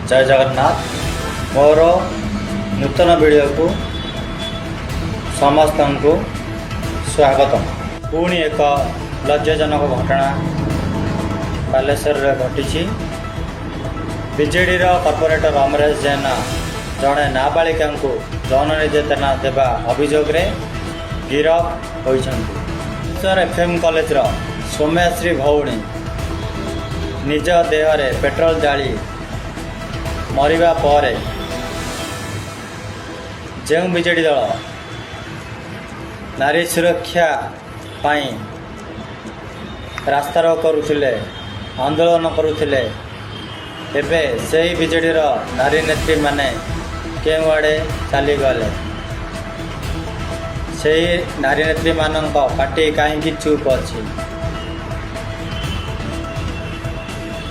जय जगन्नाथ। मोर नूतन वीडियो को समस्त को स्वागत। पुणी एक लज्जाजनक घटना बालेश्वर घटी। बीजेडी कॉर्पोरेटर अमरेश जेना जड़े नाबालिका को यौन निर्यातना देवा अभियोग गिरफ होइछन्ति। एफएम कॉलेज सौम्याश्री भौणी निज देहरे पेट्रोल जाली मरिबा परे जो बीजेडी दल नारी सुरक्षा पाई रास्ता रोक करुथिले आंदोलन करुथिले एबे से बीजेडी नारी नेत्री माने केउ आड़े चली गले। से नारी नेत्री मानक पार्टी कहीं चुप अच्छी।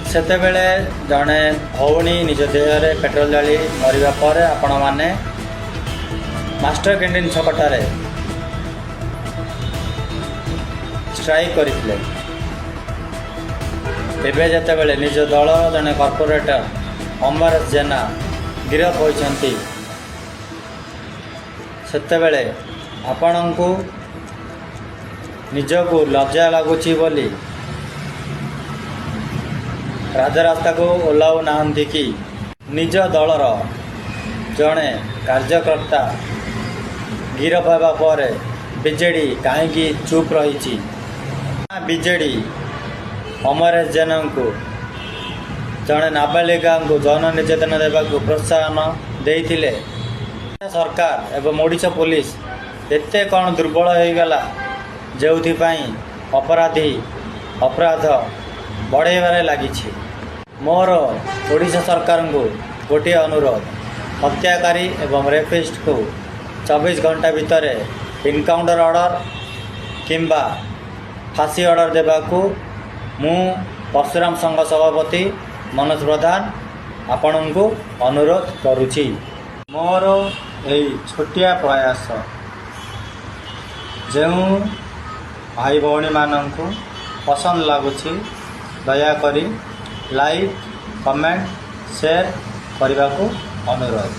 सेतेबेले जड़े भौणी निज देहरे पेट्रोल जाली मरिबा परे आपण माने मास्टर कैंटीन छकटारे स्ट्राइक करथिले। एबे जेतेबेले निज दल जड़े कॉर्पोरेटर अमरेश जेना गिरफ होइछन्ति सेतेबेले आपणको निजको लज्जा लगुची बोली राजरास्ता को ओह्लाउ नाहंती कि निज दलर जड़े कार्यकर्ता गिरफ होगा पर बीजेडी कहीं चुप रही। बीजेडी अमरेश जेना को जड़े नाबालिका को यौन निर्यातना देवा प्रोत्साहन देइथिले। सरकार एवं ओडिशा पुलिस एते कौन दुर्बल हो गला जो अपराधी अपराध बढ़ेबारे लगी। मोर ओडिशा सरकार को गोटे अनुरोध, हत्याकारी एवं रेपिस्ट को 24 घंटा भितर इनकाउंटर ऑर्डर किंबा फांसी ऑर्डर देवा को मु परशुराम संघ सभापति मनोज प्रधान आपण को अनुरोध करुछि। मोर यही छोटिया प्रयास जो भाई भौणी मानक पसंद लगुच दयाकोरी लाइक कमेंट शेयर करने को अनुरोध।